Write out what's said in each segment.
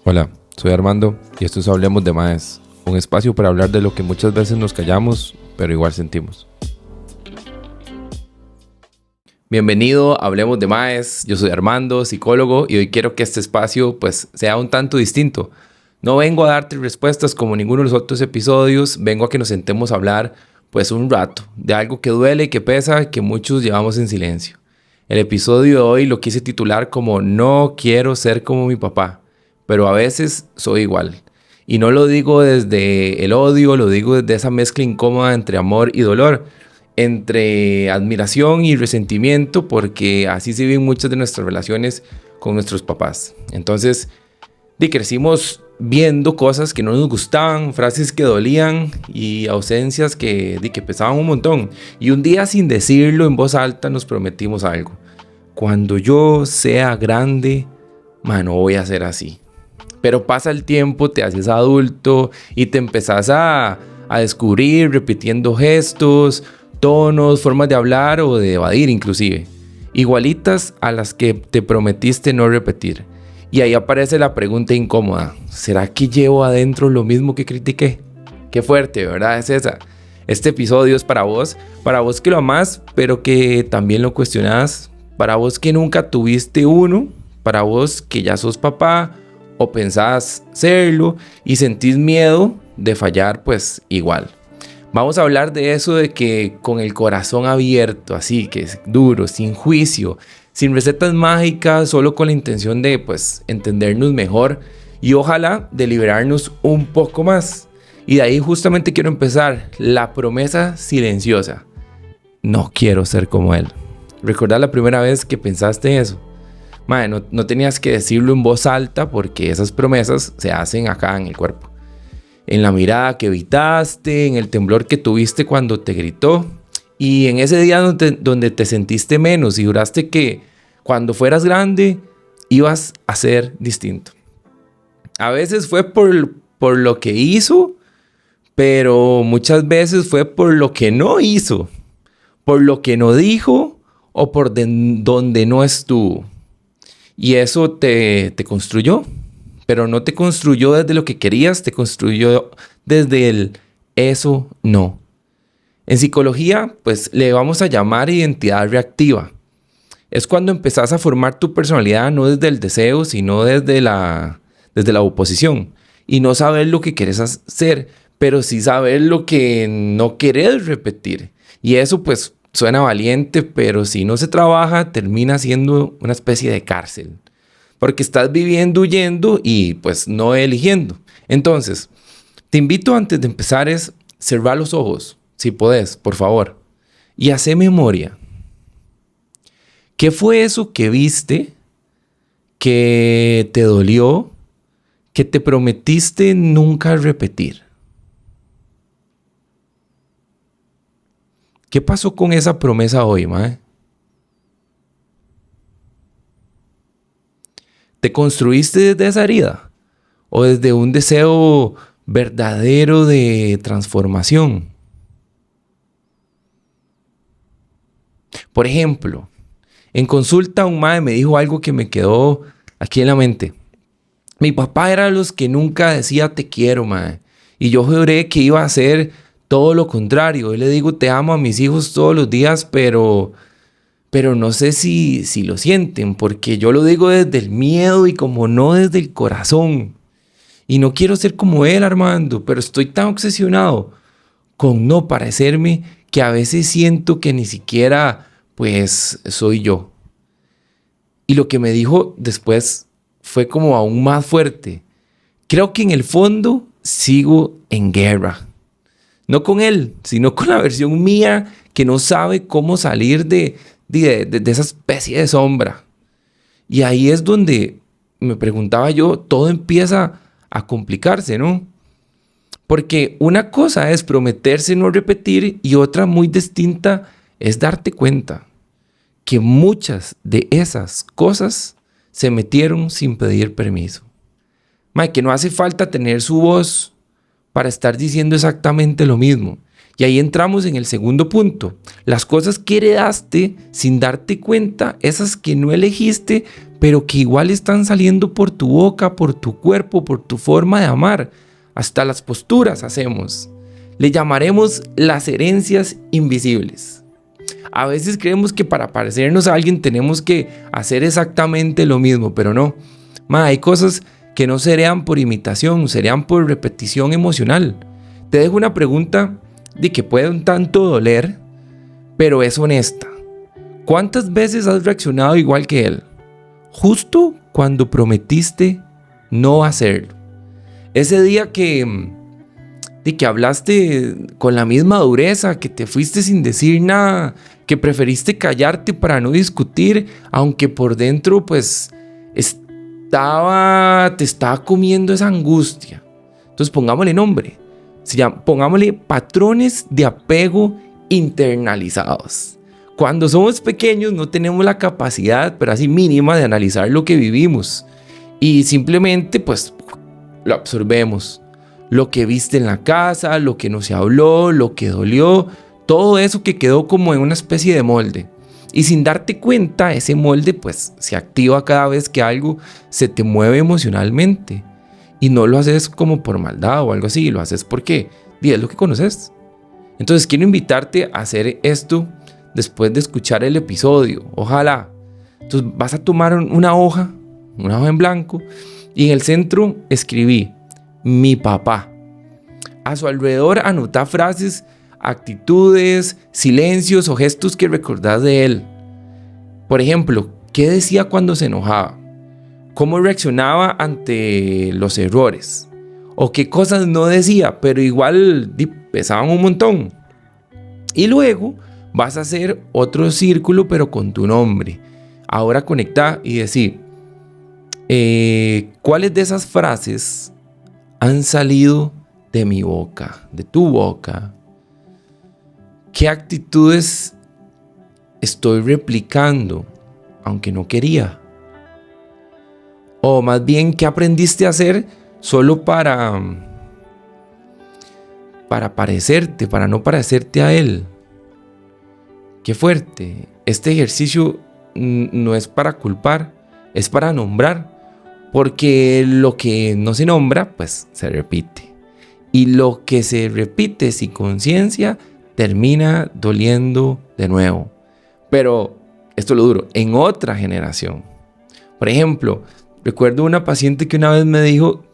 Hola, soy Armando y esto es Hablemos de Maes, un espacio para hablar de lo que muchas veces nos callamos, pero igual sentimos. Bienvenido a Hablemos de Maes, yo soy Armando, psicólogo, y hoy quiero que este espacio sea un tanto distinto. No vengo a darte respuestas como ninguno de los otros episodios, vengo a que nos sentemos a hablar un rato de algo que duele y que pesa, que muchos llevamos en silencio. El episodio de hoy lo quise titular como No quiero ser como mi papá, pero a veces soy igual. Y no lo digo desde el odio, lo digo desde esa mezcla incómoda entre amor y dolor, entre admiración y resentimiento, porque así se viven muchas de nuestras relaciones con nuestros papás. Entonces, crecimos viendo cosas que no nos gustaban, frases que dolían y ausencias que pesaban un montón. Y un día, sin decirlo en voz alta, nos prometimos algo. Cuando yo sea grande, no voy a ser así. Pero pasa el tiempo, te haces adulto y te empezás a descubrir repitiendo gestos, tonos, formas de hablar o de evadir inclusive, igualitas a las que te prometiste no repetir. Y ahí aparece la pregunta incómoda: ¿será que llevo adentro lo mismo que critiqué? Qué fuerte, ¿verdad? Es esa. Este episodio es para vos que lo amás, pero que también lo cuestionás, para vos que nunca tuviste uno, para vos que ya sos papá o pensás serlo y sentís miedo de fallar igual. Vamos a hablar de eso, de que con el corazón abierto, así que es duro, sin juicio, sin recetas mágicas, solo con la intención de entendernos mejor y ojalá de liberarnos un poco más. Y de ahí justamente quiero empezar, la promesa silenciosa: no quiero ser como él. ¿Recordás la primera vez que pensaste eso? No tenías que decirlo en voz alta, porque esas promesas se hacen acá en el cuerpo. En la mirada que evitaste, en el temblor que tuviste cuando te gritó, y en ese día donde te sentiste menos y juraste que cuando fueras grande ibas a ser distinto. A veces fue por lo que hizo, pero muchas veces fue por lo que no hizo, por lo que no dijo o por donde no estuvo. Y eso te construyó, pero no te construyó desde lo que querías, te construyó desde el eso no. En psicología, le vamos a llamar identidad reactiva. Es cuando empezás a formar tu personalidad no desde el deseo, sino desde la oposición. Y no saber lo que querés hacer, pero sí saber lo que no querés repetir. Y eso suena valiente, pero si no se trabaja, termina siendo una especie de cárcel. Porque estás viviendo huyendo y no eligiendo. Entonces, te invito antes de empezar cerrar los ojos, si podés, por favor. Y hacer memoria. ¿Qué fue eso que viste, que te dolió, que te prometiste nunca repetir? ¿Qué pasó con esa promesa hoy, mae? ¿Te construiste desde esa herida? ¿O desde un deseo verdadero de transformación? Por ejemplo, en consulta un mae me dijo algo que me quedó aquí en la mente. Mi papá era de los que nunca decía te quiero, mae. Y yo juré que iba a hacer todo lo contrario. Yo le digo te amo a mis hijos todos los días, pero no sé si lo sienten, porque yo lo digo desde el miedo y como no desde el corazón. Y no quiero ser como él, Armando, pero estoy tan obsesionado con no parecerme que a veces siento que ni siquiera soy yo. Y lo que me dijo después fue como aún más fuerte. Creo que en el fondo sigo en guerra. No con él, sino con la versión mía que no sabe cómo salir de esa especie de sombra. Y ahí es donde me preguntaba yo, todo empieza a complicarse, ¿no? Porque una cosa es prometerse no repetir y otra muy distinta es darte cuenta que muchas de esas cosas se metieron sin pedir permiso. Que no hace falta tener su voz para estar diciendo exactamente lo mismo. Y ahí entramos en el segundo punto. Las cosas que heredaste sin darte cuenta, esas que no elegiste, pero que igual están saliendo por tu boca, por tu cuerpo, por tu forma de amar. Hasta las posturas hacemos. Le llamaremos las herencias invisibles. A veces creemos que para parecernos a alguien tenemos que hacer exactamente lo mismo, pero no. Hay cosas que no serían por imitación, serían por repetición emocional. Te dejo una pregunta de que puede un tanto doler, pero es honesta. ¿Cuántas veces has reaccionado igual que él? Justo cuando prometiste no hacerlo. Ese día que hablaste con la misma dureza, que te fuiste sin decir nada, que preferiste callarte para no discutir, aunque por dentro pues te estaba comiendo esa angustia. Entonces pongámosle nombre. Pongámosle patrones de apego internalizados. Cuando somos pequeños no tenemos la capacidad, pero así mínima, de analizar lo que vivimos. Y simplemente pues lo absorbemos. Lo que viste en la casa, lo que no se habló, lo que dolió, todo eso que quedó como en una especie de molde. Y sin darte cuenta, ese molde pues se activa cada vez que algo se te mueve emocionalmente. Y no lo haces como por maldad o algo así, lo haces porque es lo que conoces. Entonces quiero invitarte a hacer esto después de escuchar el episodio. Ojalá. Entonces vas a tomar una hoja en blanco, y en el centro escribí mi papá. A su alrededor anota frases, actitudes, silencios o gestos que recordás de él. Por ejemplo, ¿qué decía cuando se enojaba? ¿Cómo reaccionaba ante los errores? ¿O qué cosas no decía, pero igual pesaban un montón? Y luego vas a hacer otro círculo, pero con tu nombre. Ahora conecta y decir, ¿cuáles de esas frases han salido de mi boca, de tu boca? ¿Qué actitudes estoy replicando, aunque no quería? O más bien, ¿qué aprendiste a hacer solo para parecerte, para no parecerte a él? Qué fuerte. Este ejercicio no es para culpar, es para nombrar. Porque lo que no se nombra, pues se repite. Y lo que se repite sin conciencia termina doliendo de nuevo. Pero, esto es lo duro, en otra generación. Por ejemplo, recuerdo una paciente que una vez me dijo,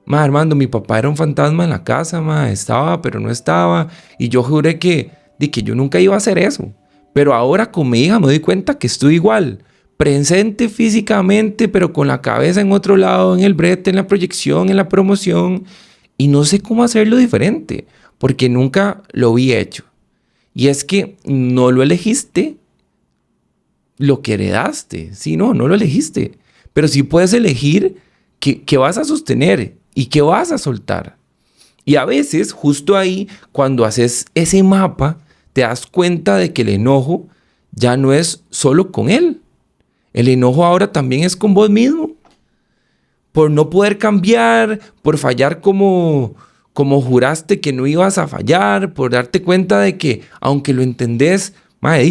Armando, mi papá era un fantasma en la casa, estaba, pero no estaba. Y yo juré que yo nunca iba a hacer eso. Pero ahora con mi hija me doy cuenta que estoy igual. Presente físicamente, pero con la cabeza en otro lado, en el brete, en la proyección, en la promoción. Y no sé cómo hacerlo diferente, porque nunca lo vi hecho. Y es que no lo elegiste, lo que heredaste. Sí, no lo elegiste. Pero sí puedes elegir qué vas a sostener y qué vas a soltar. Y a veces, justo ahí, cuando haces ese mapa, te das cuenta de que el enojo ya no es solo con él. El enojo ahora también es con vos mismo. Por no poder cambiar, por fallar como juraste que no ibas a fallar, por darte cuenta de que, aunque lo entendés,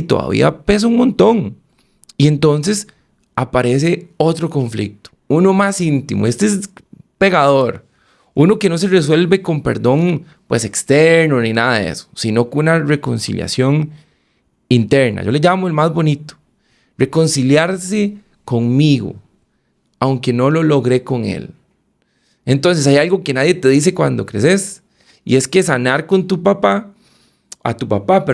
todavía pesa un montón. Y entonces aparece otro conflicto, uno más íntimo. Este es pegador. Uno que no se resuelve con perdón pues externo ni nada de eso, sino con una reconciliación interna. Yo le llamo el más bonito. Reconciliarse conmigo, aunque no lo logré con él. Entonces hay algo que nadie te dice cuando creces, y es que sanar con a tu papá,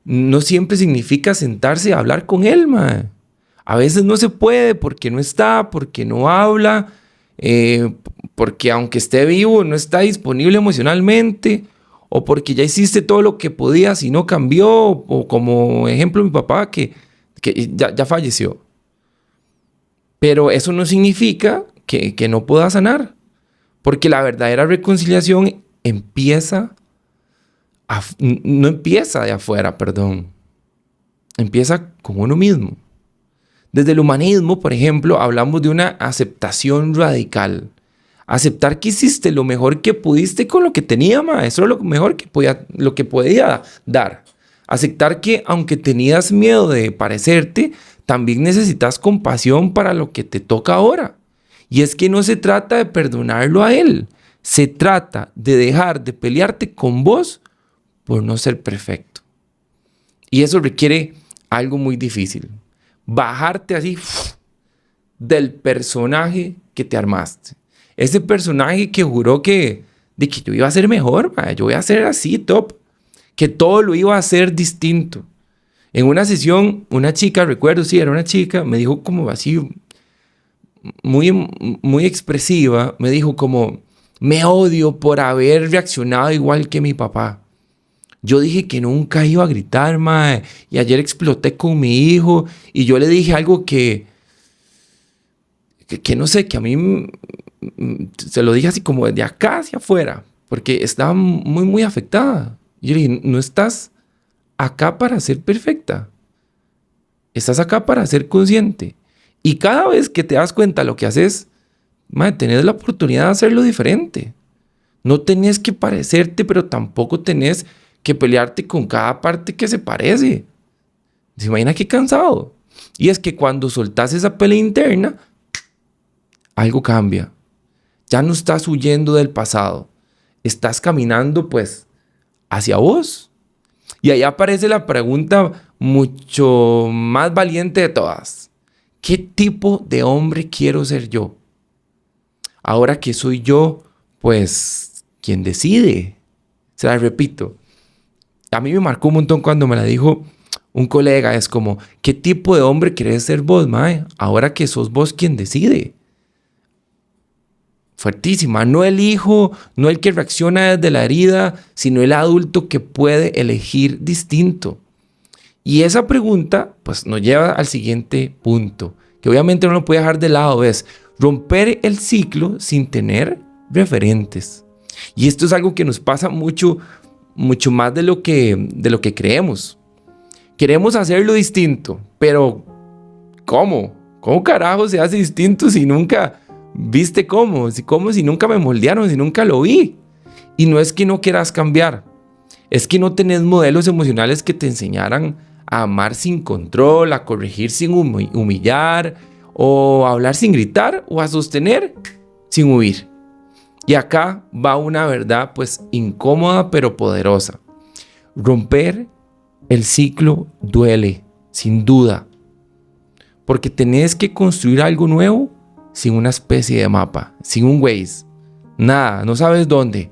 no siempre significa sentarse a hablar con él, man. A veces no se puede porque no está, porque no habla, porque aunque esté vivo no está disponible emocionalmente, o porque ya hiciste todo lo que podías y no cambió, o como ejemplo mi papá que ya falleció. Pero eso no significa que no pueda sanar, porque la verdadera reconciliación no empieza de afuera, empieza con uno mismo. Desde el humanismo, por ejemplo, hablamos de una aceptación radical. Aceptar que hiciste lo mejor que pudiste con lo que tenía, eso es lo mejor que podía dar. Aceptar que aunque tenías miedo de parecerte, también necesitas compasión para lo que te toca ahora. Y es que no se trata de perdonarlo a él. Se trata de dejar de pelearte con vos por no ser perfecto. Y eso requiere algo muy difícil. Bajarte así del personaje que te armaste. Ese personaje que juró que yo iba a ser mejor, yo voy a ser así, top. Que todo lo iba a hacer distinto. En una sesión, una chica, recuerdo, sí, era una chica, me dijo como así, muy expresiva, me dijo como, me odio por haber reaccionado igual que mi papá. Yo dije que nunca iba a gritar, mae, y ayer exploté con mi hijo, y yo le dije algo que no sé, que a mí se lo dije así como de acá hacia afuera, porque estaba muy afectada. Y yo le dije, no estás acá para ser perfecta, estás acá para ser consciente. Y cada vez que te das cuenta de lo que haces, mae, tenés la oportunidad de hacerlo diferente. No tenés que parecerte, pero tampoco tenés que pelearte con cada parte que se parece. ¿Se imagina qué cansado? Y es que cuando soltás esa pelea interna, algo cambia. Ya no estás huyendo del pasado. Estás caminando, pues, hacia vos. Y ahí aparece la pregunta mucho más valiente de todas. ¿Qué tipo de hombre quiero ser yo? Ahora que soy yo, pues, quien decide. Se la repito. A mí me marcó un montón cuando me la dijo un colega. Es como, ¿qué tipo de hombre querés ser vos, mae? Ahora que sos vos quien decide. Fuertísima. No el hijo, no el que reacciona desde la herida, sino el adulto que puede elegir distinto. Y esa pregunta, pues, nos lleva al siguiente punto, que obviamente no lo puede dejar de lado, es romper el ciclo sin tener referentes. Y esto es algo que nos pasa mucho más de lo que creemos. Queremos hacerlo distinto, pero ¿cómo? ¿Cómo carajo se hace distinto si nunca viste cómo? ¿Cómo si nunca me moldearon, si nunca lo vi? Y no es que no quieras cambiar, es que no tenés modelos emocionales que te enseñaran a amar sin control, a corregir sin humillar, o a hablar sin gritar, o a sostener sin huir. Y acá va una verdad pues incómoda pero poderosa. Romper el ciclo duele, sin duda, porque tenés que construir algo nuevo sin una especie de mapa, sin un Waze. Nada, no sabes dónde.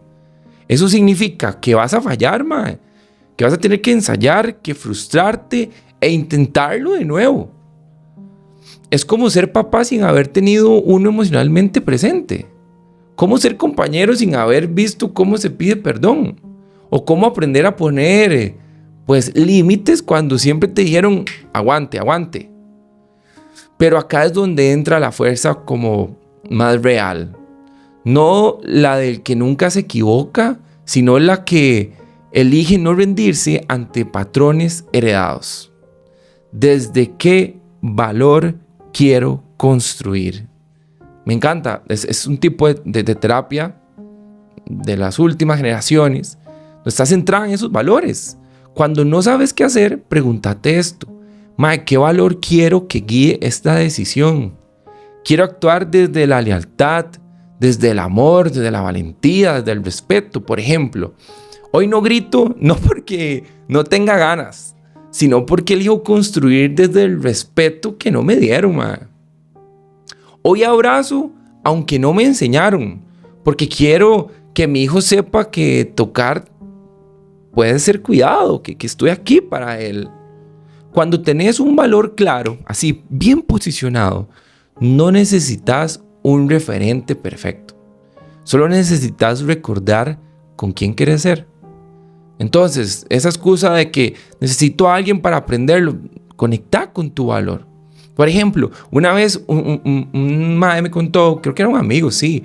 Eso significa que vas a fallar, mae, que vas a tener que ensayar, que frustrarte e intentarlo de nuevo. Es como ser papá sin haber tenido uno emocionalmente presente. ¿Cómo ser compañero sin haber visto cómo se pide perdón? O cómo aprender a poner, pues, límites cuando siempre te dijeron, aguante, aguante. Pero acá es donde entra la fuerza como más real. No la del que nunca se equivoca, sino la que elige no rendirse ante patrones heredados. ¿Desde qué valor quiero construir? Me encanta, es un tipo de terapia de las últimas generaciones. No estás centrada en esos valores. Cuando no sabes qué hacer, pregúntate esto. Mae, ¿qué valor quiero que guíe esta decisión? Quiero actuar desde la lealtad, desde el amor, desde la valentía, desde el respeto. Por ejemplo, hoy no grito, no porque no tenga ganas, sino porque elijo construir desde el respeto que no me dieron, mae. Hoy abrazo, aunque no me enseñaron, porque quiero que mi hijo sepa que tocar puede ser cuidado, que estoy aquí para él. Cuando tenés un valor claro, así bien posicionado, no necesitas un referente perfecto. Solo necesitas recordar con quién quieres ser. Entonces, esa excusa de que necesito a alguien para aprenderlo, conecta con tu valor. Por ejemplo, una vez un mae me contó, creo que era un amigo, sí,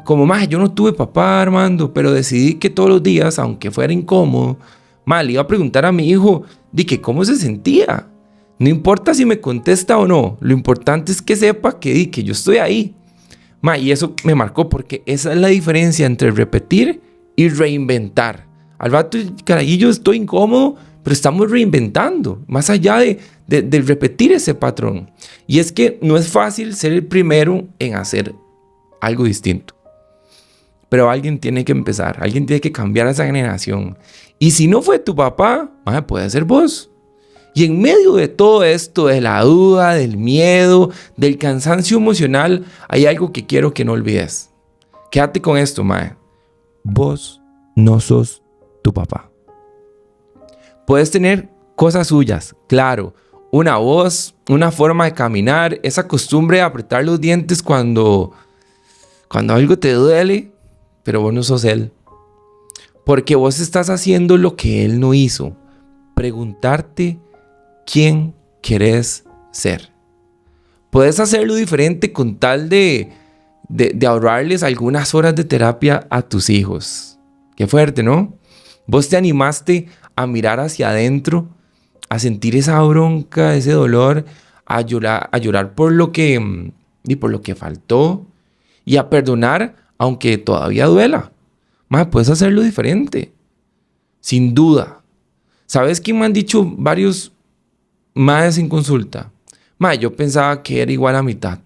como, mae, yo no tuve papá, Armando, pero decidí que todos los días, aunque fuera incómodo, mae, le iba a preguntar a mi hijo de que cómo se sentía. No importa si me contesta o no, lo importante es que sepa que yo estoy ahí. Mae, y eso me marcó porque esa es la diferencia entre repetir y reinventar. Al rato, carajillo, estoy incómodo, pero estamos reinventando, más allá de repetir ese patrón. Y es que no es fácil ser el primero en hacer algo distinto. Pero alguien tiene que empezar, alguien tiene que cambiar a esa generación. Y si no fue tu papá, puede ser vos. Y en medio de todo esto, de la duda, del miedo, del cansancio emocional, hay algo que quiero que no olvides. Quédate con esto, mae. Vos no sos tu papá. Puedes tener cosas suyas, claro. Una voz, una forma de caminar, esa costumbre de apretar los dientes cuando algo te duele, pero vos no sos él. Porque vos estás haciendo lo que él no hizo. Preguntarte quién querés ser. Puedes hacerlo diferente con tal de ahorrarles algunas horas de terapia a tus hijos. Qué fuerte, ¿no? Vos te animaste a mirar hacia adentro, a sentir esa bronca, ese dolor, a llorar por lo que faltó y a perdonar aunque todavía duela. Puedes hacerlo diferente. Sin duda. ¿Sabes qué me han dicho varios madres en consulta? Yo pensaba que era igual a mitad.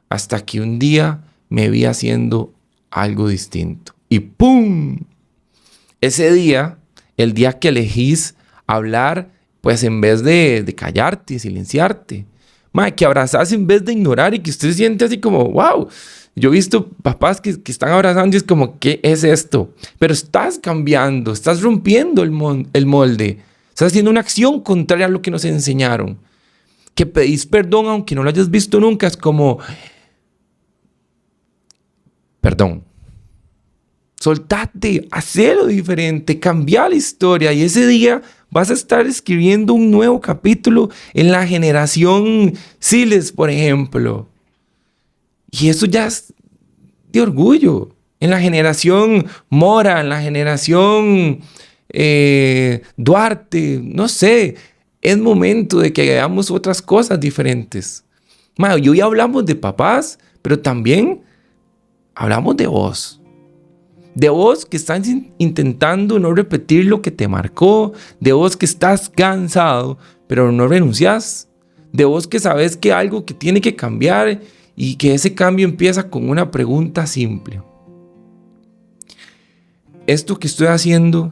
Hasta que un día me vi haciendo algo distinto. Y ¡pum! Ese día, el día que elegís hablar, pues en vez de callarte y silenciarte. Que abrazás en vez de ignorar y que usted siente así como, wow. Yo he visto papás que están abrazando y es como, ¿qué es esto? Pero estás cambiando, estás rompiendo el molde. Estás haciendo una acción contraria a lo que nos enseñaron. Que pedís perdón aunque no lo hayas visto nunca. Es como, perdón. Soltate, hacelo diferente, cambia la historia. Y ese día vas a estar escribiendo un nuevo capítulo en la generación Siles, por ejemplo. Y eso ya es de orgullo. En la generación Mora, en la generación Duarte, no sé. Es momento de que hagamos otras cosas diferentes. Y hoy hablamos de papás, pero también hablamos de vos. De vos que estás intentando no repetir lo que te marcó. De vos que estás cansado, pero no renunciás. De vos que sabes que algo que tiene que cambiar y que ese cambio empieza con una pregunta simple. ¿Esto que estoy haciendo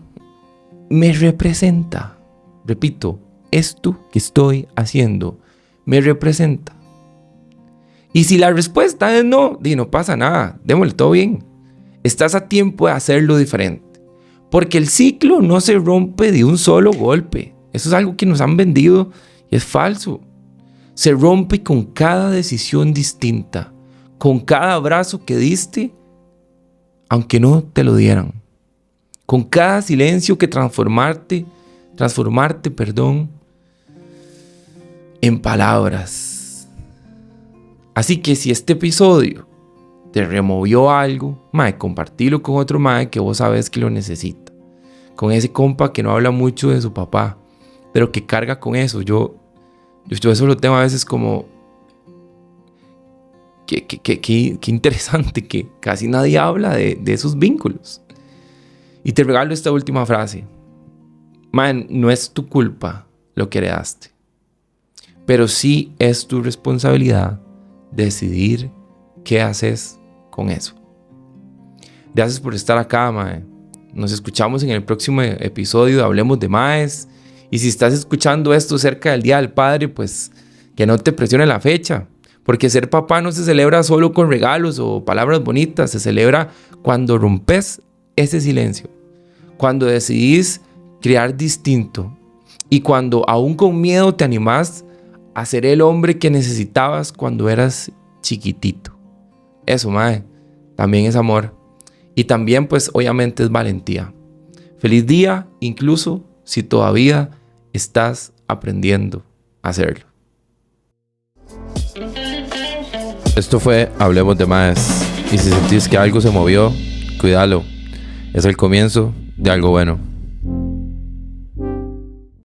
me representa? Repito, esto que estoy haciendo me representa. Y si la respuesta es no, no pasa nada, démosle todo bien. Estás a tiempo de hacerlo diferente. Porque el ciclo no se rompe de un solo golpe. Eso es algo que nos han vendido y es falso. Se rompe con cada decisión distinta, con cada abrazo que diste, aunque no te lo dieran. Con cada silencio que transformarte, en palabras. Así que si este episodio te removió algo, compartilo con otro que vos sabes que lo necesita. Con ese compa que no habla mucho de su papá, pero que carga con eso. Yo eso lo tengo a veces como qué interesante que casi nadie habla de esos vínculos. Y te regalo esta última frase. No es tu culpa lo que heredaste, pero sí es tu responsabilidad decidir qué haces con eso. Gracias por estar acá, mae. Nos escuchamos en el próximo episodio de Hablemos de Maes. Y si estás escuchando esto cerca del Día del Padre, pues que no te presione la fecha. Porque ser papá no se celebra solo con regalos o palabras bonitas. Se celebra cuando rompes ese silencio. Cuando decidís criar distinto. Y cuando aún con miedo te animás a ser el hombre que necesitabas cuando eras chiquitito. Eso, mae, también es amor. Y también, pues, obviamente es valentía. Feliz día, incluso si todavía estás aprendiendo a hacerlo. Esto fue Hablemos de Maes. Y si sentís que algo se movió, cuídalo. Es el comienzo de algo bueno.